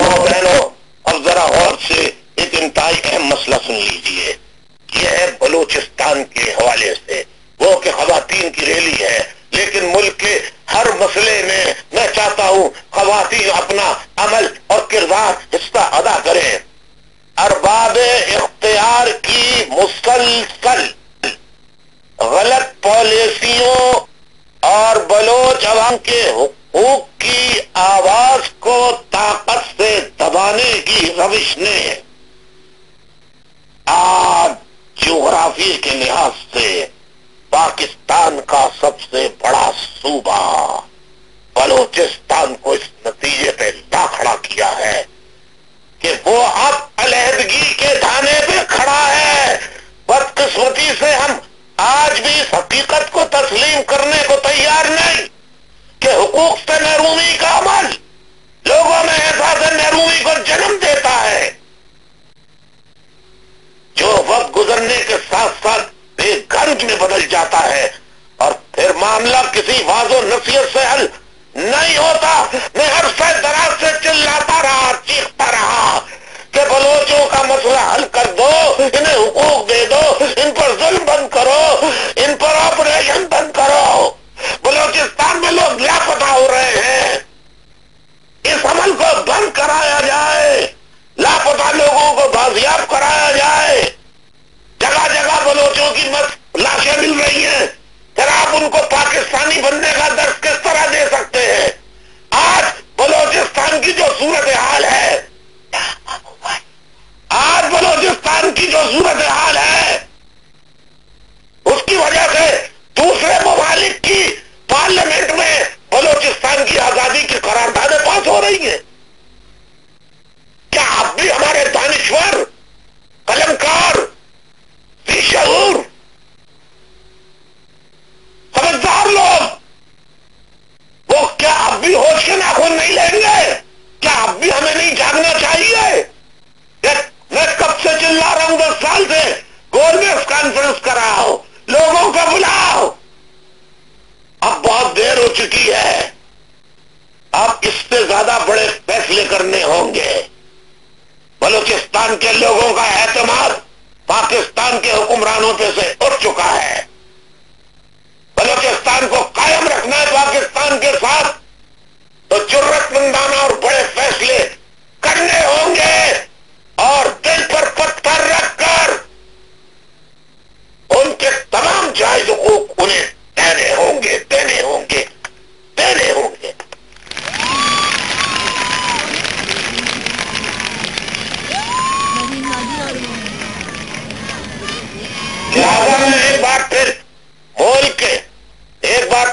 ماؤں بہنوں، اب ذرا غور سے ایک انتہائی اہم مسئلہ سن لیجئے. یہ ہے بلوچستان کے حوالے سے، وہ کہ خواتین کی ریلی ہے، لیکن ملک کے ہر مسئلے میں چاہتا ہوں خواتین اپنا عمل اور کردار حصہ ادا کریں. ارباب اختیار کی مسلسل غلط پالیسیوں اور بلوچ عوام کے حقوق کی آواز کو طاقت سے دبانے کی روش نے آج جغرافی کے لحاظ سے پاکستان کا سب سے بڑا صوبہ بلوچستان کو اس نتیجے پہ لا کھڑا کیا ہے کہ وہ اب علیحدگی کے دھانے پہ کھڑا ہے. بدقسمتی سے ہم آج بھی اس حقیقت کو تسلیم کرنے کو تیار نہیں کہ حقوق سے محرومی کا عمل لوگوں میں احساس محرومی کو جنم دیتا ہے، جو وقت گزرنے کے ساتھ ساتھ بے گنج میں بدل جاتا ہے اور پھر معاملہ کسی واضح و نصیحت سے حل نہیں ہوتا. میں عرصہ دراز سے چلاتا رہا، چیختا رہا کہ بلوچوں کا مسئلہ حل کر دو، انہیں حقوق دے دو، ان پر ظلم بند کرو، ان پر آپریشن بند کرو. بلوچستان میں لوگ لاپتہ ہو رہے ہیں، اس عمل کو بند کرایا جائے، لاپتہ لوگوں کو بازیاب کرایا جائے. جگہ جگہ بلوچوں کی لاشیں مل رہی ہیں، پھر آپ ان کو پاکستانی بننے کا درس کس طرح دے سکتے ہیں؟ آج بلوچستان کی جو صورتحال ہے، آج بلوچستان کی جو صورتحال ہے اس کی وجہ سے دوسرے ممالک کی پارلیمنٹ میں بلوچستان کی آزادی کی قراردادیں پاس ہو رہی ہیں. کیا اب بھی ہمارے دانشور، قلمکار، شعور، سمجھدار لوگ وہ کیا اب بھی ہوش کے ناخن نہیں لیں گے؟ کیا اب بھی ہمیں نہیں جاگنا چاہیے؟ میں کب سے چلا رہا ہوں، 10 سال سے گورننس کانفرنس کر رہا ہوں، لوگوں کو بلاؤ. اب بہت دیر ہو چکی ہے، اب اس سے زیادہ بڑے فیصلے کرنے ہوں گے. بلوچستان کے لوگوں کا اعتماد پاکستان کے حکمرانوں پہ سے اٹھ چکا ہے. بلوچستان کو قائم رکھنا ہے پاکستان کے ساتھ تو جرت مندانہ اور بڑے فیصلے کرنے ہوں گے، اور دل پر پتھر رکھ کر ان کے تمام جائز حقوق انہیں دینے ہوں گے، دینے ہوں گے، دینے ہوں گے. لہذا میں ایک بار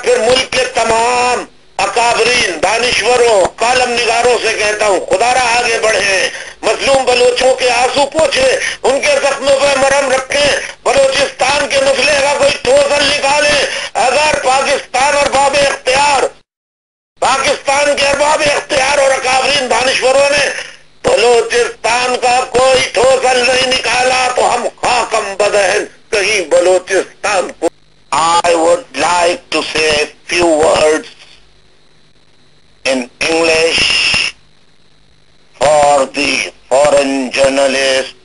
پھر ملک کے تمام اکابرین، دانشوروں، کالم نگاروں سے کہتا ہوں خدا را آگے بڑھیں، مظلوم بلوچوں کے آنسو پوچھیں، ان کے زخموں پہ مرہم رکھیں، بلوچستان کے مسئلے کا کوئی ٹھوس حل نکالیں. اگر پاکستان کے ارباب اختیار اور اکابرین دانشوروں نے بلوچستان کا کوئی ٹھوس حل نہیں نکالا تو ہم خاکم بدہن کہیں بلوچستان کو. I would like to say a few words in English for the foreign journalists,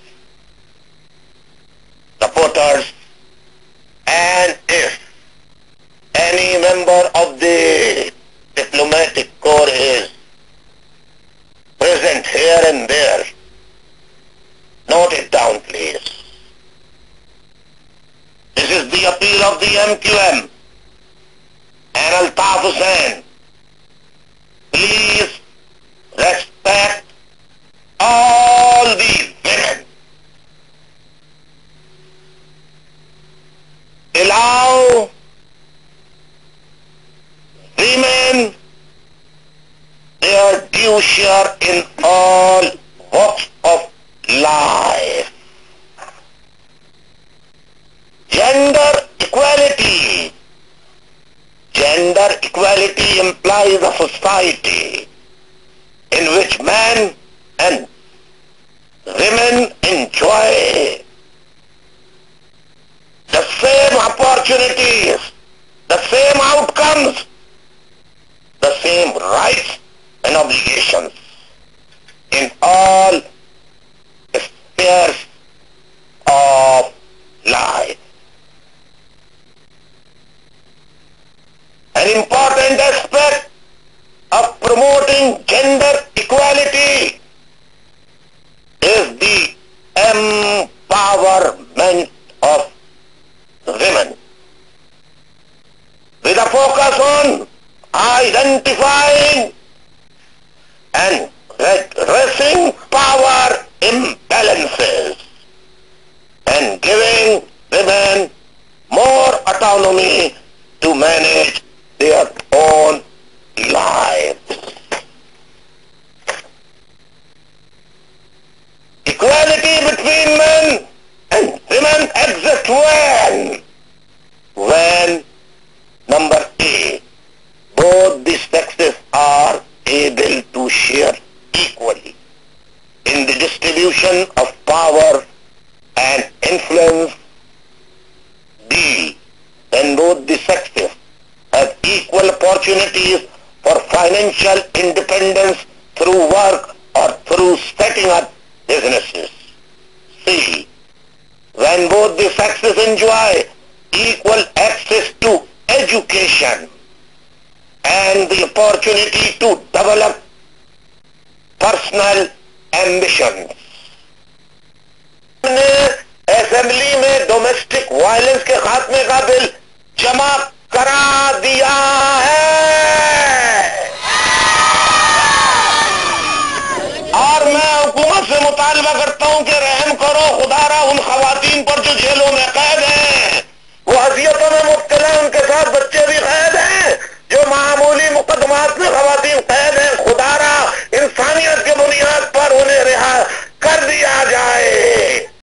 reporters, and if any member of the diplomatic corps is present here and there, note it down please. This is the appeal of the MQM and Altaf Hussain. Please respect all the women. Allow women their due share in all walks of life. Gender equality. Gender equality implies a society in which men and women enjoy the same opportunities, the same outcomes, the same rights and obligations. in all spheres of life. An important aspect of promoting gender equality is the empowerment of women, with a focus on identifying and redressing power imbalances and giving women more autonomy to manage their own lives. Equality between men and women exists when number A, both the sexes are able to share equally in the distribution of power and influence. B, when both the sexes have equal opportunities for financial independence through work or through setting up businesses. C, when both the sexes enjoy equal access to education and the opportunity to develop personal ambitions. نے assembly میں domestic violence کے خاتمے کا بل جمع کرا دیا ہے اور میں حکومت سے مطالبہ کرتا ہوں کہ رحم کرو خدا را ان خواتین پر جو جیلوں میں قید ہیں، وہ اذیتوں میں مبتلا ہیں، ان کے ساتھ بچے بھی قید ہیں، جو معمولی مقدمات میں خواتین قید ہیں. خدا را انسانیت کے بنیاد